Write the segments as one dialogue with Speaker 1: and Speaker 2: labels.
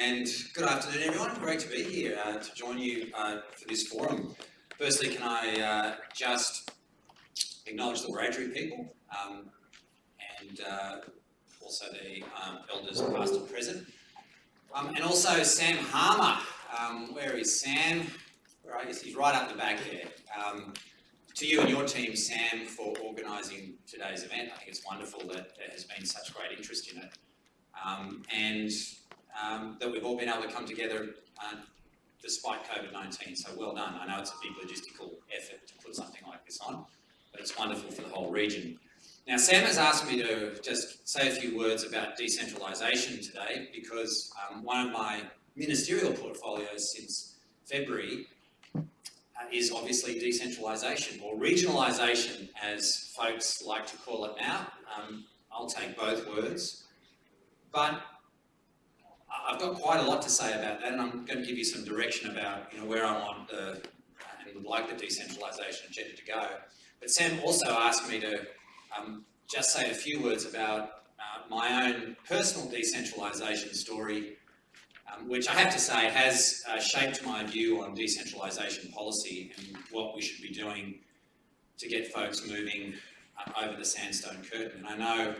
Speaker 1: And good afternoon, everyone. Great to be here to join you for this forum. Firstly, can I just acknowledge the Wiradjuri people and also the elders past and present. And also Sam Harmer. Where is Sam? Where I guess he's right up the back there. To you and your team, Sam, for organising today's event. I think it's wonderful that there has been such great interest in it. That we've all been able to come together despite COVID-19, so well done. I know it's a big logistical effort to put something like this on, but it's wonderful for the whole region. Now, Sam has asked me to just say a few words about decentralisation today because one of my ministerial portfolios since February is obviously decentralisation, or regionalisation as folks like to call it now. I'll take both words, but I've got quite a lot to say about that, and I'm going to give you some direction about where I want and would like the decentralisation agenda to go. But Sam also asked me to just say a few words about my own personal decentralisation story, which I have to say has shaped my view on decentralisation policy and what we should be doing to get folks moving over the sandstone curtain. And I know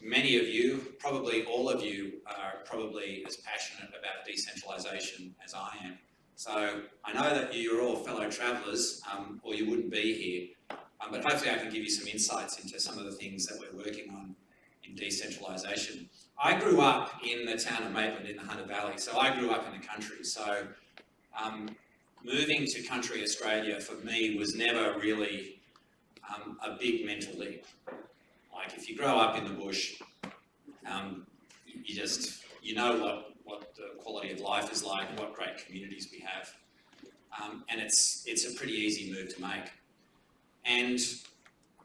Speaker 1: many of you, probably all of you, are probably as passionate about decentralisation as I am. So I know that you're all fellow travellers, or you wouldn't be here, but hopefully I can give you some insights into some of the things that we're working on in decentralisation. I grew up in the town of Maitland in the Hunter Valley, so I grew up in the country. So moving to country Australia for me was never really a big mental leap. Like if you grow up in the bush, you know what the quality of life is like, what great communities we have, and it's a pretty easy move to make. And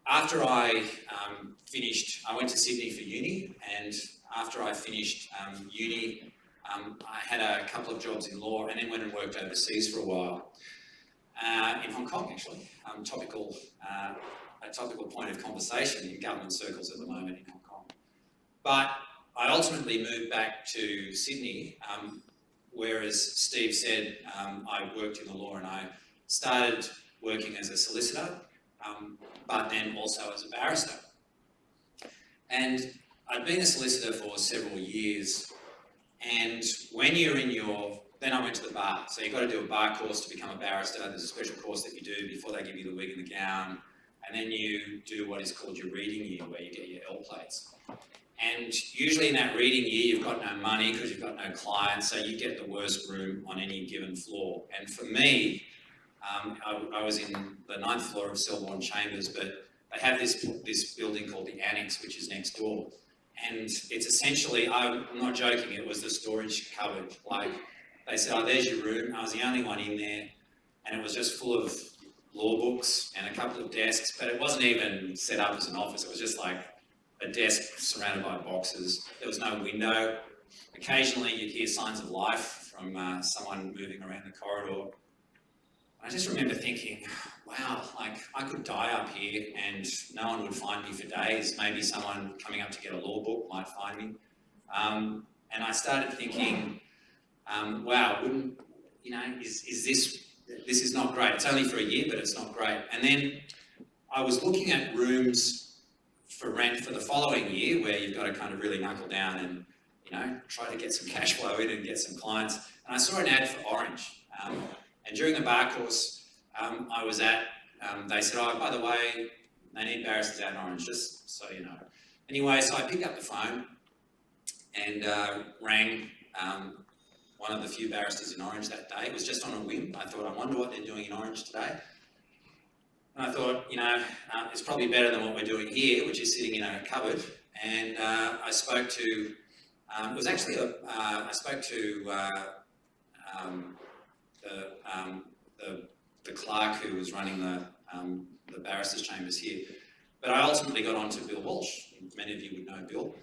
Speaker 1: after I finished, I went to Sydney for uni, and after I finished uni, I had a couple of jobs in law, and then went and worked overseas for a while in Hong Kong, actually. A topical point of conversation in government circles at the moment in Hong Kong. But I ultimately moved back to Sydney, whereas Steve said I worked in the law and I started working as a solicitor, but then also as a barrister. And I'd been a solicitor for several years, and when you're in then I went to the bar. So you've got to do a bar course to become a barrister. There's a special course that you do before they give you the wig and the gown. And then you do what is called your reading year, where you get your L plates. And usually in that reading year, you've got no money because you've got no clients, so you get the worst room on any given floor. And for me, I was in the 9th floor of Selborne Chambers, but they have this building called the Annex, which is next door. And it's essentially, I'm not joking, it was the storage cupboard. Like, they said, oh, there's your room. I was the only one in there, and it was just full of law books and a couple of desks, but it wasn't even set up as an office. It was just like a desk surrounded by boxes. There was no window. Occasionally you'd hear signs of life from someone moving around the corridor. I just remember thinking, wow, like I could die up here and no one would find me for days. Maybe someone coming up to get a law book might find me. And I started thinking, wow, this is not great. It's only for a year, but it's not great. And then I was looking at rooms for rent for the following year, where you've got to kind of really knuckle down and try to get some cash flow in and get some clients. And I saw an ad for Orange. And during the bar course I was at, they said, oh, by the way, they need barristers out in Orange, just so you know. Anyway, so I picked up the phone and rang one of the few barristers in Orange that day. It was just on a whim. I thought, I wonder what they're doing in Orange today. And I thought, it's probably better than what we're doing here, which is sitting in a cupboard. And I spoke to, I spoke to the clerk who was running the barristers' chambers here. But I ultimately got on to Bill Walsh. Many of you would know Bill.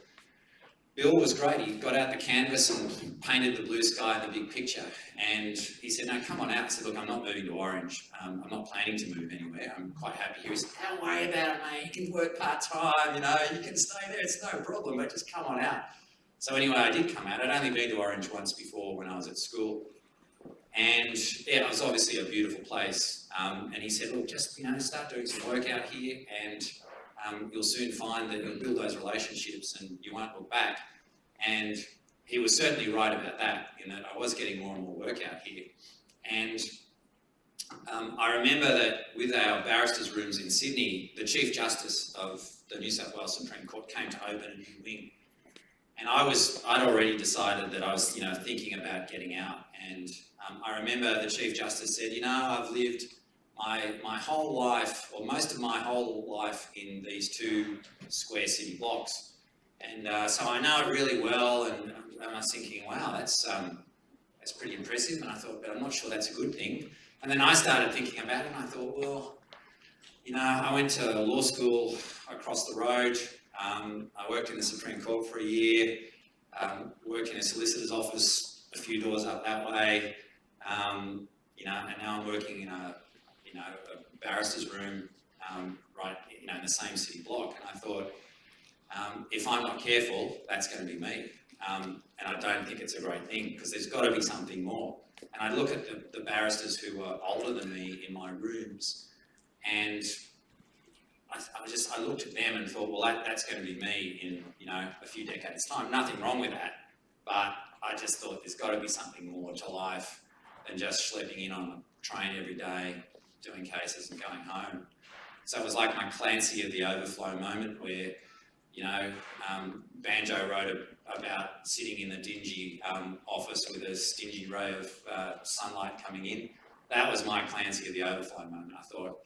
Speaker 1: Bill was great. He got out the canvas and painted the blue sky and the big picture. And he said, no, come on out. I said, look, I'm not moving to Orange. I'm not planning to move anywhere. I'm quite happy here. He said, don't worry about it, mate. You can work part-time, you can stay there. It's no problem, but just come on out. So anyway, I did come out. I'd only been to Orange once before when I was at school. And yeah, it was obviously a beautiful place. And he said, look, just, start doing some work out here and you'll soon find that you'll build those relationships and you won't look back. And he was certainly right about that, in that I was getting more and more work out here. And I remember that with our barristers' rooms in Sydney, the Chief Justice of the New South Wales Supreme Court came to open a new wing. And I'd already decided that I was, thinking about getting out. And I remember the Chief Justice said, I've lived my whole life, or most of my whole life, in these 2 square city blocks. And so I know it really well, and I was thinking, wow, that's pretty impressive. And I thought, but I'm not sure that's a good thing. And then I started thinking about it, and I thought, well, I went to law school across the road. I worked in the Supreme Court for a year, worked in a solicitor's office a few doors up that way, and now I'm working in a barrister's room, right, in the same city block. And I thought, if I'm not careful, that's going to be me. And I don't think it's a great thing, because there's got to be something more. And I look at the barristers who are older than me in my rooms, and I looked at them and thought, well, that's going to be me in, a few decades' time. Nothing wrong with that, but I just thought there's got to be something more to life than just schlepping in on a train every day, doing cases and going home. So it was like my Clancy of the Overflow moment where, Banjo wrote about sitting in the dingy office with a stingy ray of sunlight coming in. That was my Clancy of the Overflow moment. I thought,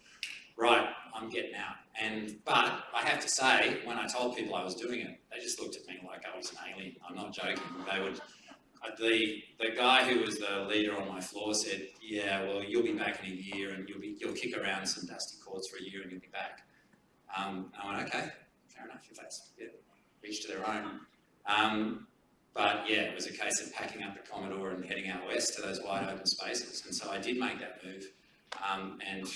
Speaker 1: right, I'm getting out. But I have to say, when I told people I was doing it, they just looked at me like I was an alien. I'm not joking. The guy who was the leader on my floor said, yeah, well, you'll be back in a year and you'll kick around some dusty courts for a year and you'll be back. I went, okay, fair enough, if that's each to their own. But yeah, it was a case of packing up the Commodore and heading out west to those wide open spaces. And so I did make that move. And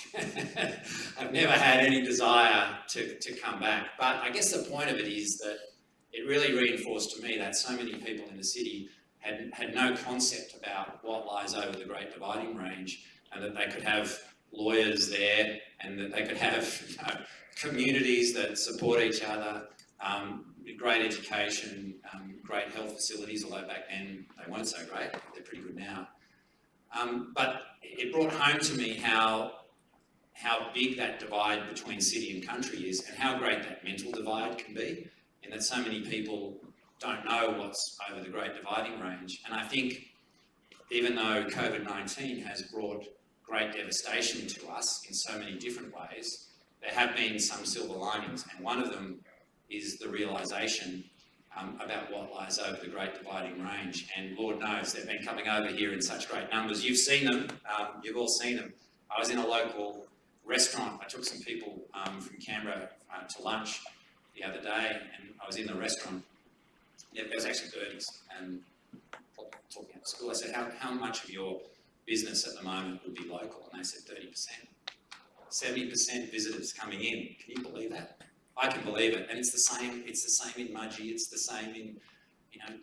Speaker 1: I've never had any desire to come back. But I guess the point of it is that it really reinforced to me that so many people in the city had no concept about what lies over the Great Dividing Range, and that they could have lawyers there, and that they could have communities that support each other, great education, great health facilities, although back then they weren't so great. They're pretty good now. But it brought home to me how big that divide between city and country is, and how great that mental divide can be, and that so many people don't know what's over the Great Dividing Range. And I think even though COVID-19 has brought great devastation to us in so many different ways, there have been some silver linings, and one of them is the realisation about what lies over the Great Dividing Range. And Lord knows they've been coming over here in such great numbers. You've seen them, you've all seen them. I was in a local restaurant. I took some people from Canberra to lunch the other day, and I was in the restaurant. Yeah, there was actually birdies and talking at school. I said, how much of your business at the moment would be local? And they said 30%. 70% visitors coming in. Can you believe that? I can believe it. And it's the same in Mudgee, it's the same in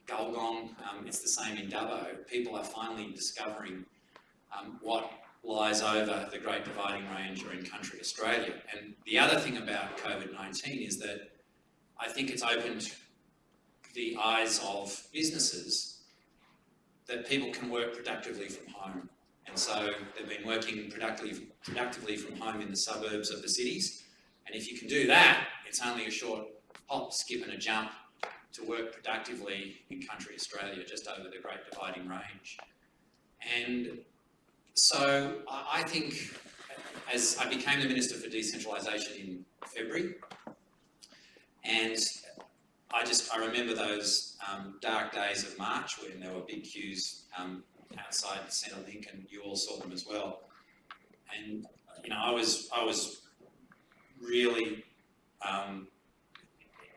Speaker 1: Gulgong, it's the same in Dubbo. People are finally discovering what lies over the Great Dividing Range or in country Australia. And the other thing about COVID-19 is that I think it's opened the eyes of businesses that people can work productively from home. And so they've been working productively from home in the suburbs of the cities. And if you can do that, it's only a short hop, skip and a jump to work productively in country Australia, just over the Great Dividing Range. And so I think, as I became the Minister for Decentralisation in February, and I remember those dark days of March when there were big queues outside Centrelink, and you all saw them as well. And I was really,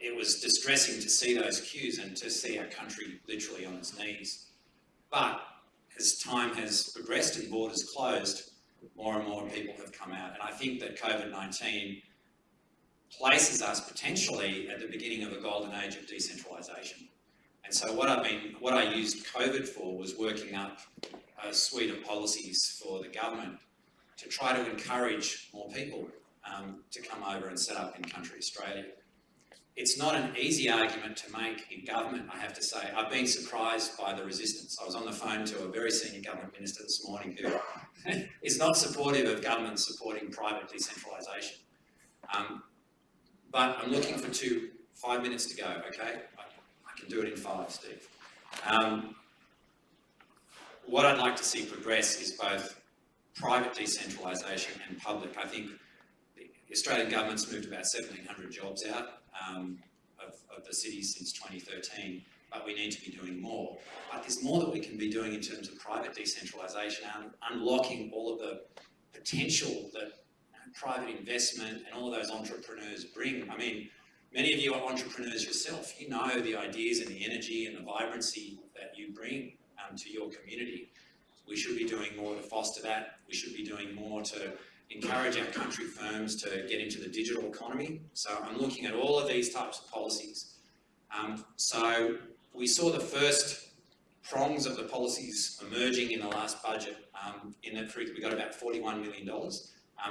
Speaker 1: it was distressing to see those queues and to see our country literally on its knees. But as time has progressed and borders closed, more and more people have come out. And I think that COVID-19 places us potentially at the beginning of a golden age of decentralisation. And so what I used COVID for was working up a suite of policies for the government to try to encourage more people to come over and set up in country Australia. It's not an easy argument to make in government, I have to say. I've been surprised by the resistance. I was on the phone to a very senior government minister this morning who is not supportive of government supporting private decentralisation. But I'm looking for 5 minutes to go, okay? I can do it in 5, Steve. What I'd like to see progress is both private decentralisation and public. I think the Australian government's moved about 1,700 jobs out of the cities since 2013, but we need to be doing more. But there's more that we can be doing in terms of private decentralisation and unlocking all of the potential that private investment and all of those entrepreneurs bring. I mean, many of you are entrepreneurs yourself. You know the ideas and the energy and the vibrancy that you bring to your community. We should be doing more to foster that. We should be doing more to encourage our country firms to get into the digital economy. So I'm looking at all of these types of policies. So we saw the first prongs of the policies emerging in the last budget. We got about $41 million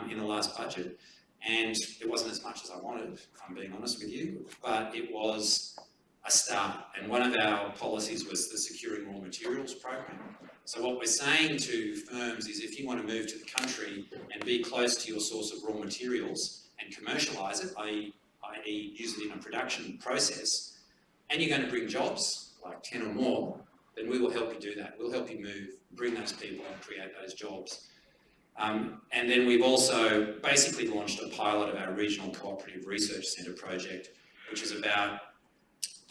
Speaker 1: in the last budget, and it wasn't as much as I wanted, if I'm being honest with you, but it was a start. And one of our policies was the Securing Raw Materials program. So what we're saying to firms is if you want to move to the country and be close to your source of raw materials and commercialise it, i.e. use it in a production process, and you're going to bring jobs, like 10 or more, then we will help you do that. We'll help you move, bring those people and create those jobs. And then we've also basically launched a pilot of our Regional Cooperative Research Centre project, which is about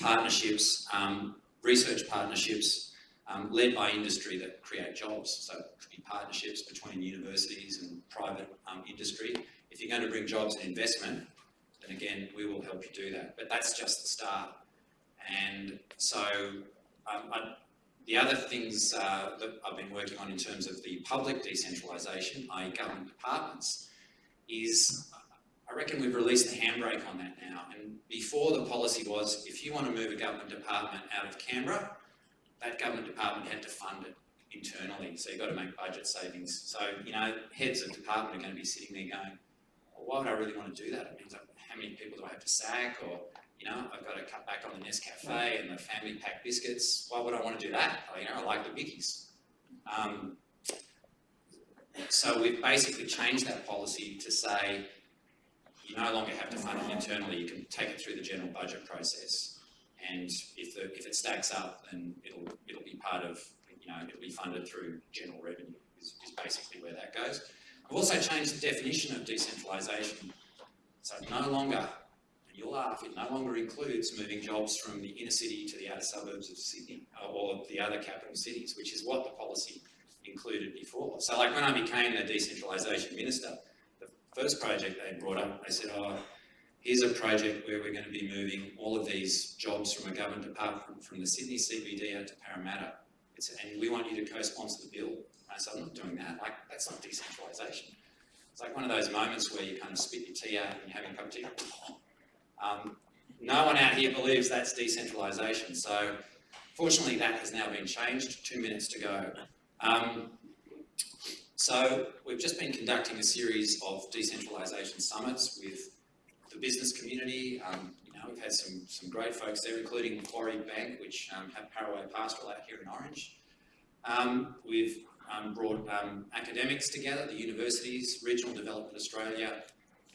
Speaker 1: partnerships, research partnerships led by industry that create jobs. So it could be partnerships between universities and private industry. If you're going to bring jobs and investment, then again, we will help you do that. But that's just the start. And so the other things that I've been working on in terms of the public decentralisation, i.e. government departments, is I reckon we've released the handbrake on that now. And before the policy was, if you want to move a government department out of Canberra, that government department had to fund it internally. So you've got to make budget savings. So, you know, heads of department are going to be sitting there going, well, why would I really want to do that? It means how many people do I have to sack? Or, you know, I've got to cut back on the Nescafe and the family pack biscuits. Why would I want to do that? You know, I like the Vickies. So we've basically changed that policy to say you no longer have to fund it internally. You can take it through the general budget process, and if it stacks up, then it'll be part of, you know, it'll be funded through general revenue. Is basically where that goes. I've also changed the definition of decentralisation. So no longer, and you'll laugh, it no longer includes moving jobs from the inner city to the outer suburbs of Sydney or the other capital cities, which is what the policy included before. So like when I became the decentralisation minister, the first project they brought up, they said, oh, here's a project where we're going to be moving all of these jobs from a government department from the Sydney CBD out to Parramatta. And we want you to co-sponsor the bill. I said, I'm not doing that. Like, that's not decentralisation. It's like one of those moments where you kind of spit your tea out and you're having a cup of tea. No one out here believes that's decentralisation. So fortunately that has now been changed. 2 minutes to go. So we've just been conducting a series of decentralisation summits with the business community. You know, we've had some great folks there, including Macquarie Bank, which have Paraway Pastoral out here in Orange. We've brought academics together, the universities, Regional Development Australia,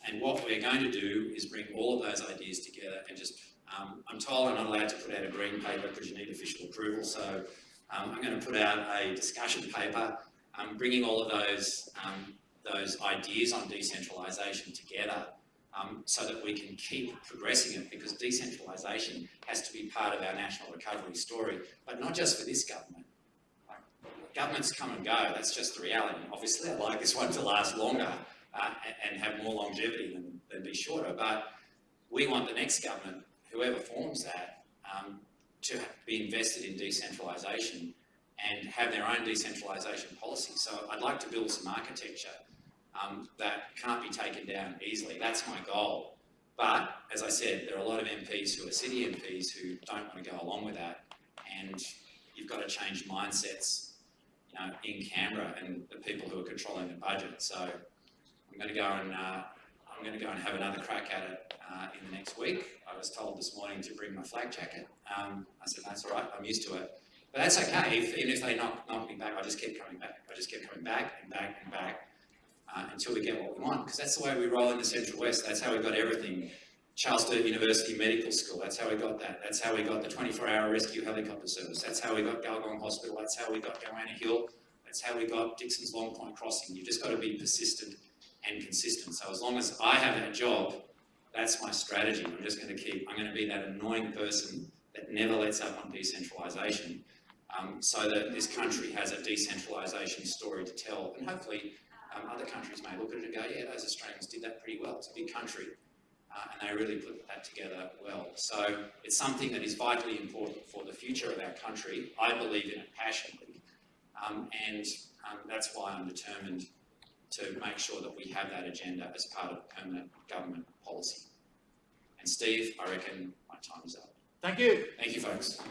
Speaker 1: and what we're going to do is bring all of those ideas together and just, I'm told I'm not allowed to put out a green paper because you need official approval, so I'm going to put out a discussion paper bringing all of those ideas on decentralisation together so that we can keep progressing it, because decentralisation has to be part of our national recovery story, but not just for this government. Governments come and go, that's just the reality. Obviously I'd like this one to last longer and have more longevity than be shorter, but we want the next government, whoever forms that, to be invested in decentralisation and have their own decentralisation policy. So I'd like to build some architecture that can't be taken down easily. That's my goal. But as I said, there are a lot of MPs who are city MPs who don't want to go along with that. and you've got to change mindsets, you know, in Canberra and the people who are controlling the budget. So I'm going to go and have another crack at it in the next week. I was told this morning to bring my flak jacket. I said, that's all right, I'm used to it. But that's okay, even if they knock me back, I just keep coming back. I just keep coming back and back and back until we get what we want, because that's the way we roll in the Central West. That's how we got everything. Charles Sturt University Medical School, that's how we got that. That's how we got the 24-hour rescue helicopter service. That's how we got Gulgong Hospital. That's how we got Goanna Hill. That's how we got Dixon's Long Point Crossing. You've just got to be persistent and consistent. So as long as I have that job, that's my strategy. I'm going to be that annoying person that never lets up on decentralisation, so that this country has a decentralisation story to tell. And hopefully other countries may look at it and go, yeah, those Australians did that pretty well. It's a big country. And they really put that together well. So it's something that is vitally important for the future of our country. I believe in it passionately. And that's why I'm determined to make sure that we have that agenda as part of permanent government policy. And Steve, I reckon my time is up.
Speaker 2: Thank you.
Speaker 1: Thank you, folks.